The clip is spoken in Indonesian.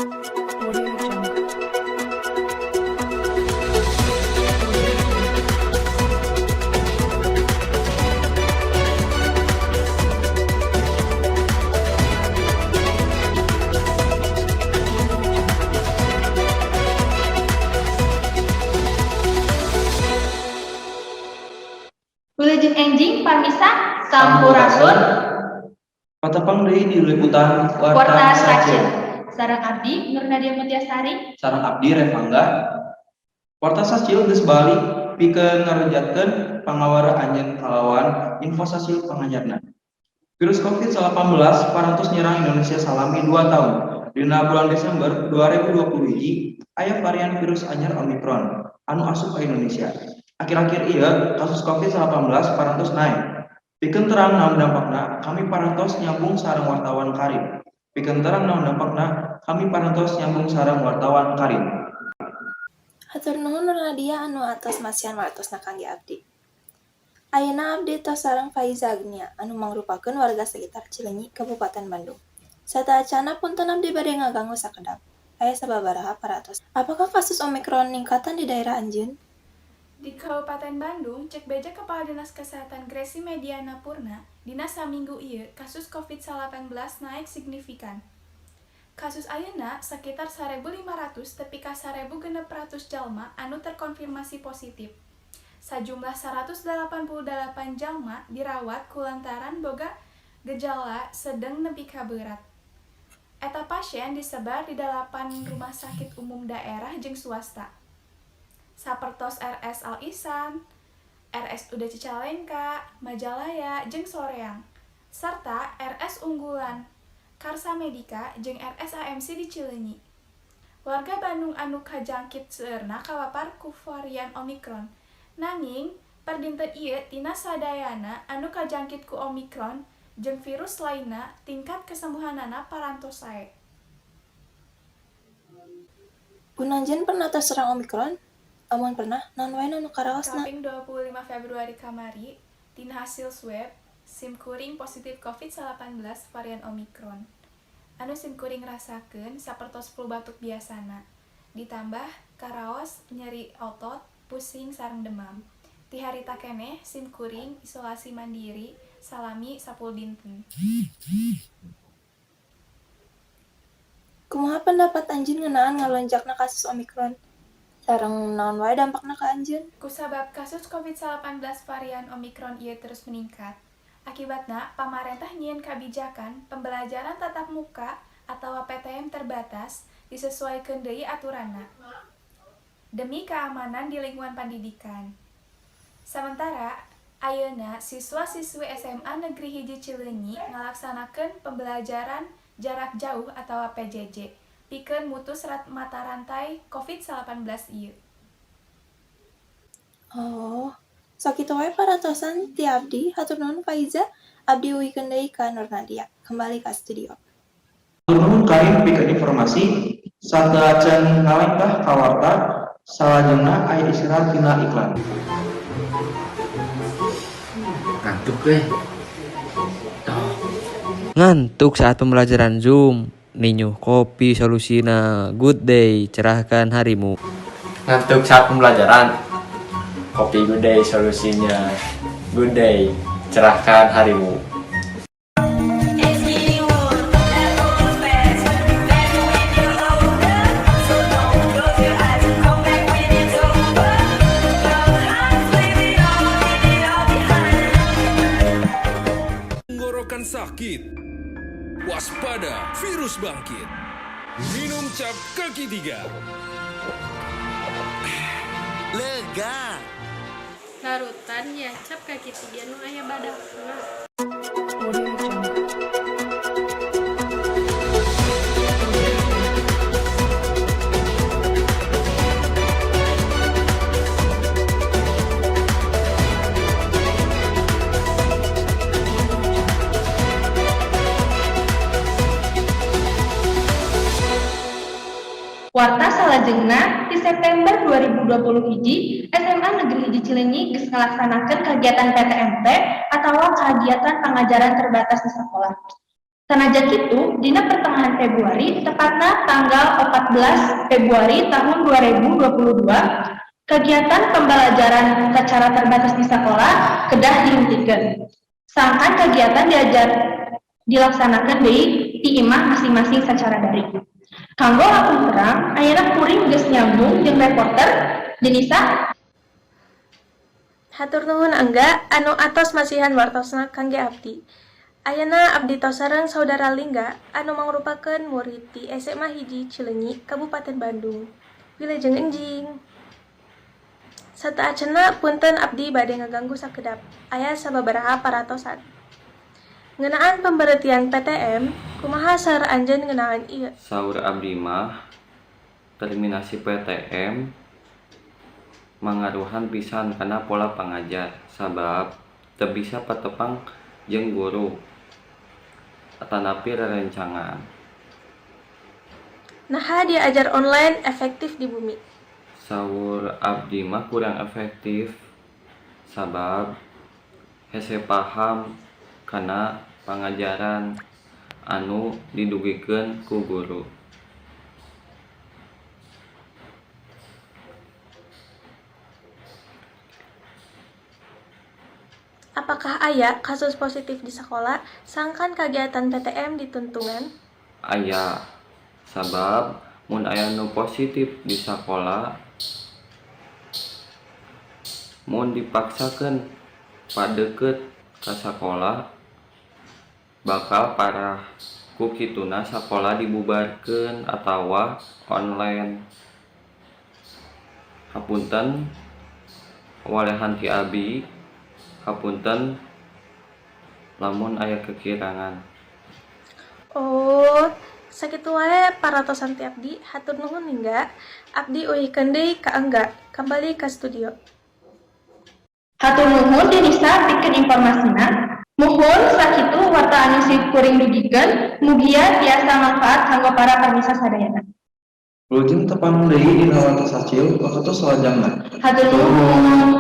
Audio Jungle. Wilujeng enjing parmisa sampurasun Patepang deui di liputan warta Warta stasiun. Stasiun. Sareng abdi Nur Nadia Mutyasari. Sareng abdi Revangga. Warta Stasiun geus balik pikeun ngarejatkeun pangawara anjeun kalawan info stasiun pangajarna. Virus COVID-19 parantos nyerang Indonesia salami 2 tahun. Dina bulan Desember 2021 aya varian virus anyar Omicron anu asup ka Indonesia. Akhir-akhir ieu kasus COVID-19 parantos naik. Pikeun terang naon dampakna, kami parantos nyambung sareng wartawan Karim. Pikeun terang naon dampakna, kami parantos nyambung sareng wartawan Karim. Hatur nuhun Nur Nadia anu atos masihan wartosna kangge abdi. Ayeuna abdi tos sareng Faiza Agnia anu mangrupakeun warga sekitar Cileunyi, Kabupaten Bandung. Sataacana punten abdi bade ngaganggu sakedap. Aya sababaraha paratos. Apakah kasus Omikron ningkatan di daerah anjeun? Di Kabupaten Bandung, cek beja Kepala Dinas Kesehatan Gresi Mediana Purna, dina saminggu ieu kasus COVID-19 naik signifikan. Kasus ayeuna sekitar 1.500 tepi ka 1.600 jalma anu terkonfirmasi positif. Sajumlah 188 jalma dirawat kulantaran boga gejala sedeng nepi ka beurat. Eta pasien disebar di 8 rumah sakit umum daerah jeung swasta. Sapertos RS Al Ihsan, RSUD Cicalengka, Majalaya, jeung Soreang, serta RS Unggulan, Karsa Medika, jeung RS AMC di Cileunyi. Warga Bandung anu kajangkit seueurna kawapar ku varian Omikron. Nanging, per dinten ieu tina sadayana anu kajangkit ku Omikron jeung virus lainna tingkat kesembuhanana parantos sae. Punanjeun pernah terserang Omikron? Amun pernah, naon wae nu karaosna? Kaping 25 Februari kamari, tina hasil swab, simkuring positif COVID-19 varian Omikron. Anu simkuring rasakeun sapertos flu batuk biasana. Ditambah karaos nyeri otot, pusing sareng demam. Ti harita keneh simkuring isolasi mandiri salami 10 dinten. Kumaha pendapat anjeun ngeunaan ngalonjakna kasus Omikron? Sareng naon wae dampakna ka anjeun? Kusabab kasus COVID-19 varian Omikron ieu terus meningkat, akibatna pamarentah nyieun kabijakan pembelajaran tatap muka atau PTM terbatas disesuaikeun deui aturanna demi keamanan di lingkungan pendidikan. Sementara ayeuna siswa-siswi SMA Negeri 1 Cileunyi ngalaksanakeun pembelajaran jarak jauh atau PJJ pikeun mutus mata rantai COVID-19 ieu. Oh, sakitu wae paratosan ti abdi. Hatur nuhun Faiza. Abdi uwikeun deui ka Nur Nadia. Kembali ka studio. Hatur nuhun Karim pikeun informasi sateuaceun ngalengkah ka warta salajengna aya istirahat tina iklan. Ngantuk Ngantuk saat pembelajaran Zoom. Ninyuh kopi solusina Good Day, cerahkan harimu. Ngantuk saat pembelajaran. Kopi Good Day solusinya. Good Day, cerahkan harimu. Tenggorokan sakit, waspada virus bangkit. Minum cap kaki 3. Lega. Larutan ya cap kaki 3 nu aya badakna. Audio Jungle. Warta salajengna di September 2021 SMA Negeri 1 Cileunyi geus ngalaksanakeun kagiatan PTMT atawa kagiatan pengajaran terbatas di sekolah. Sanajan kitu, dina pertengahan Februari, tepatna tanggal 14 Februari tahun 2022, kegiatan pembelajaran secara terbatas di sekolah kedah dihentikan. Sangkan kegiatan dilaksanakan di imah masing-masing secara daring. Kanggo langkung terang, ayeuna kuring geus nyambung jeung reporter Denisa. Hatur nuhun Angga, anu atos masihan wartosna kangge abdi. Ayeuna abdi tos sareng saudara Lingga anu mangrupakeun murid di SMA Hiji Cileunyi, Kabupaten Bandung. Wilujeng enjing. Sateuaceuna punten abdi bade ngaganggu sakedap. Aya sababaraha paratosan. Ngeunaan pemberhentian PTM, kumaha saur anjeun ngeunaan ieu? Saur abdi mah terminasi PTM mangaruhan pisan kana pola pangajar sabab teu bisa patepang jeung guru atanapi rerencangan. Naha diajar online efektif di bumi? Saur abdi mah kurang efektif sabab hese paham kana pangajaran anu didugikeun ku guru. Apakah aya kasus positif di sekolah sangkan kegiatan PTM dituntungan? Aya sabab mun aya nu positif di sakola mun dipaksakeun padeukeut ka sakola bakal parah ku kituna sakola dibubarkeun atawa online. Hapunten walehan ti abi, hapunten lamun aya kekirangan. Oh, sakitu wae paratosan ti abdi, hatur nuhun Lingga. Abdi uyihkeun deui ka Angga, kembali ka studio. Hatur nuhun Denisa pikeun informasina. Muhun sakitu warta anu kuring dugikeun, mugia tiasa manfaat kanggo para permisa sadayana. Wilujeng tepang deui dina warta sacil, waktu selajengna. Hatur nuhun.